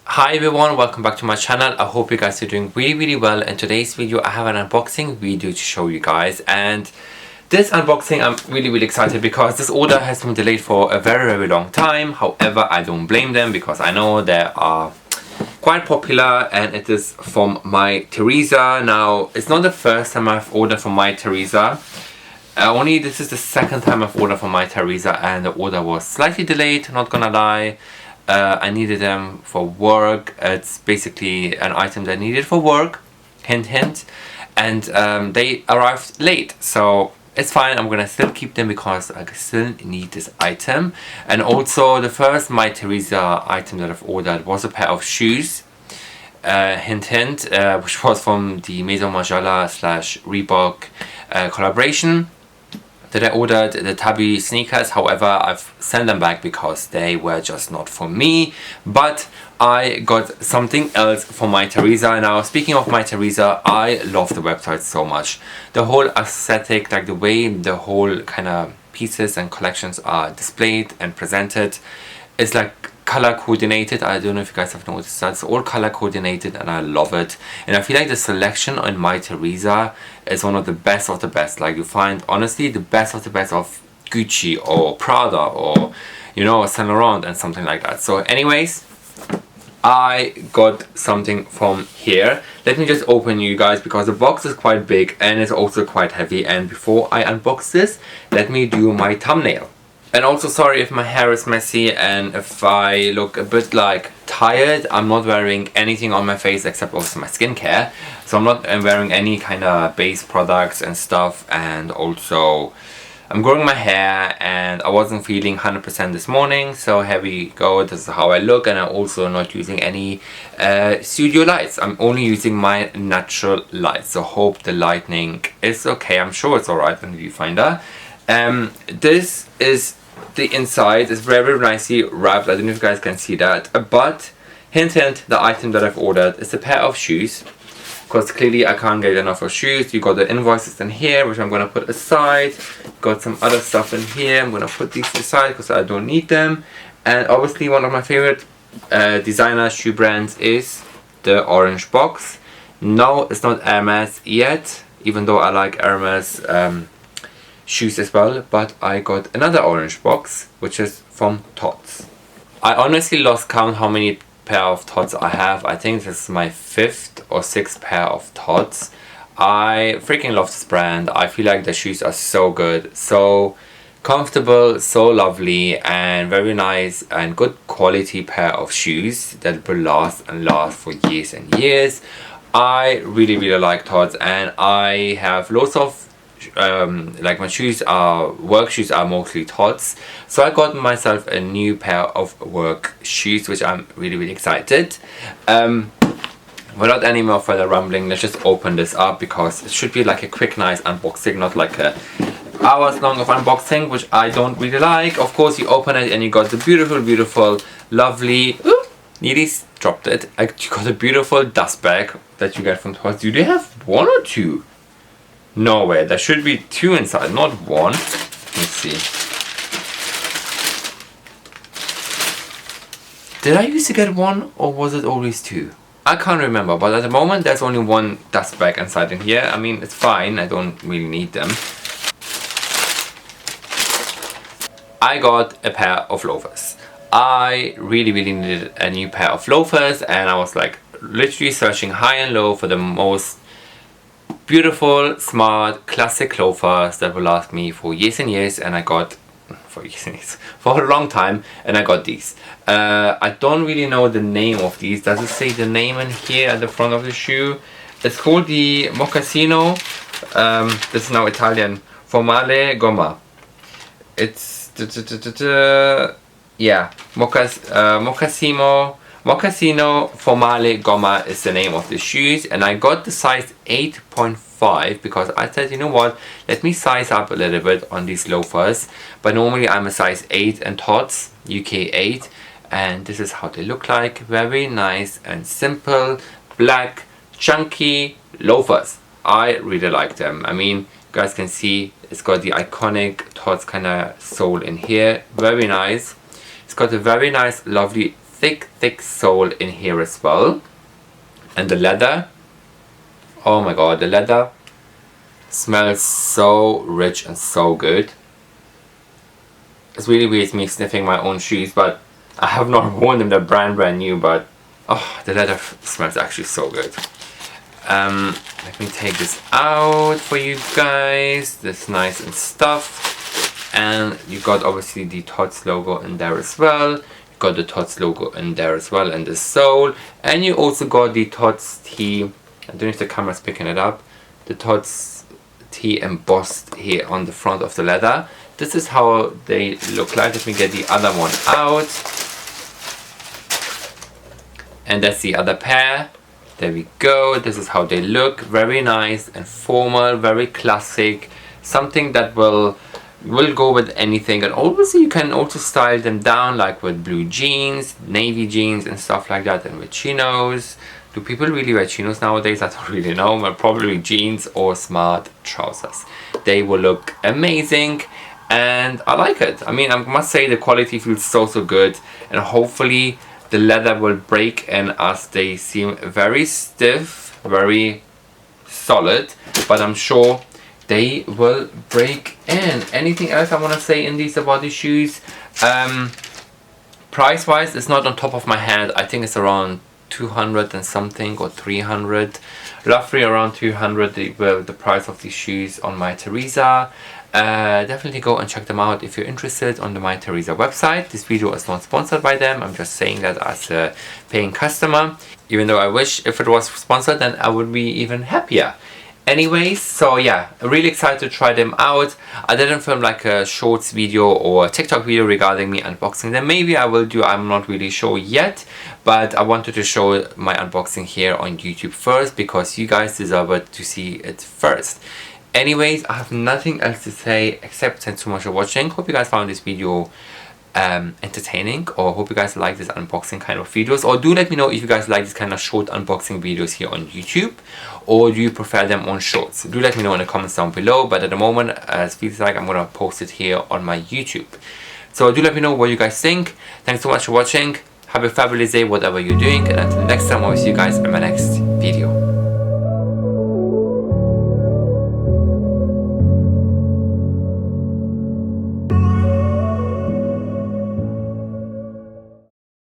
Hi everyone, welcome back to my channel. I hope you guys are doing really well. In today's video I have an unboxing video to show you guys, and this unboxing I'm really excited because this order has been delayed for a very long time. However, I don't blame them because I know they are quite popular, and it is from MyTheresa. Now, it's not the first time I've ordered from MyTheresa. This is the second time I've ordered from MyTheresa, and the order was slightly delayed, not gonna lie. I needed them for work. It's basically an item that I needed for work, hint and they arrived late, so it's fine. I'm gonna still keep them because I still need this item. And also, the first MyTheresa item that I've ordered was a pair of shoes, hint which was from the Maison Margiela / Reebok collaboration that I ordered, the Tabby sneakers. However, I've sent them back because they were just not for me. But I got something else from MyTheresa. Now, speaking of MyTheresa, I love the website so much. The whole aesthetic, like the way the whole kind of pieces and collections are displayed and presented, is like color coordinated. I don't know if you guys have noticed that. It's all color coordinated and I love it. And I feel like the selection on MyTheresa is one of the best of the best. Like, you find honestly the best of the best of Gucci or Prada or, you know, Saint Laurent and something like that. So anyways, I got something from here. Let me just open, you guys, because the box is quite big and it's also quite heavy. And before I unbox this, let me do my thumbnail. And also, sorry if my hair is messy and if I look a bit like tired. I'm not wearing anything on my face except also my skincare. So I'm not wearing any kind of base products and stuff. And also, I'm growing my hair and I wasn't feeling 100% this morning. So here we go. This is how I look. And I'm also not using any studio lights. I'm only using my natural lights. So hope the lighting is okay. I'm sure it's alright on the viewfinder. This is the inside. It's very nicely wrapped. I don't know if you guys can see that, but hint, the item that I've ordered is a pair of shoes, because clearly I can't get enough of shoes. You got the invoices in here, which I'm gonna put aside. Got some other stuff in here. I'm gonna put these aside because I don't need them. And obviously, one of my favorite designer shoe brands is the orange box. No, it's not Hermes yet, even though I like Hermes shoes as well, but I got another orange box, which is from Tots. I honestly lost count how many pair of Tots I have. I think this is my 5th or 6th pair of Tots. I freaking love this brand. I feel like the shoes are so good, so comfortable, so lovely, and very nice and good quality pair of shoes that will last for years and years. I really like Tots, and I have lots of like my shoes are work shoes are mostly Tots, so I got myself a new pair of work shoes, which I'm really excited. Without any more further rambling, let's just open this up because it should be like a quick nice unboxing, not like a hours long of unboxing, which I don't really like. Of course, you open it and you got the beautiful lovely, nearly dropped it. You got a beautiful dust bag that you get from Tots. Do they have one or two? No way, there should be 2 inside, not 1. Let's see. Did I used to get 1 or was it always 2? I can't remember, but at the moment there's only 1 dust bag inside in here. I mean, it's fine, I don't really need them. I got a pair of loafers. I really needed a new pair of loafers, and I was like literally searching high and low for the most beautiful, smart, classic loafers that will last me for years and years, and I got for a long time, and I got these. I don't really know the name of these. Does it say the name in here at the front of the shoe? It's called the Moccasino. This is now Italian. Formale Gomma. It's yeah, Moccasino Formale Gomma is the name of the shoes, and I got the size 8.5 because I said, you know what, let me size up a little bit on these loafers. But normally I'm a size 8 in Tots, UK 8, and this is how they look like. Very nice and simple, black, chunky loafers. I really like them. I mean, you guys can see it's got the iconic Tots kind of sole in here. Very nice. It's got a very nice, lovely thick sole in here as well. And the leather, oh my god, the leather smells so rich and so good. It's really weird me sniffing my own shoes, but I have not worn them. They're brand new, but oh, the leather smells actually so good. Let me take this out for you guys. This nice and stuff. And you got obviously the Tots logo in there as well. You got the Tots logo in there as well, and the sole. And you also got the Tots T. I don't know if the camera's picking it up. The Tots T embossed here on the front of the leather. This is how they look like. Let me get the other one out. And that's the other pair. There we go. This is how they look. Very nice and formal, very classic. Something that will go with anything. And obviously you can also style them down, like with blue jeans, navy jeans and stuff like that, and with chinos. Do people really wear chinos nowadays? I don't really know, but probably jeans or smart trousers. They will look amazing. And I like it. I mean, I must say the quality feels so good, and hopefully the leather will break in, as they seem very stiff, very solid, but I'm sure they will break in. Anything else I want to say in these about these shoes? Price wise, it's not on top of my head. I think it's around 200 and something, or 300, roughly around 200 the price of these shoes on MyTheresa. Definitely go and check them out if you're interested on the MyTheresa website. This video is not sponsored by them. I'm just saying that as a paying customer, even though I wish if it was sponsored, then I would be even happier. Anyways, so yeah, really excited to try them out. I didn't film like a shorts video or a TikTok video regarding me unboxing them. Maybe I will do, I'm not really sure yet, but I wanted to show my unboxing here on YouTube first, because you guys deserve it to see it first. Anyways, I have nothing else to say except thanks so much for watching. Hope you guys found this video entertaining, or hope you guys like this unboxing kind of videos, or do let me know if you guys like this kind of short unboxing videos here on YouTube, or do you prefer them on shorts. Do let me know in the comments down below, but at the moment it feels like I'm gonna post it here on my YouTube. So do let me know what you guys think. Thanks so much for watching. Have a fabulous day whatever you're doing, and until next time, I'll see you guys in my next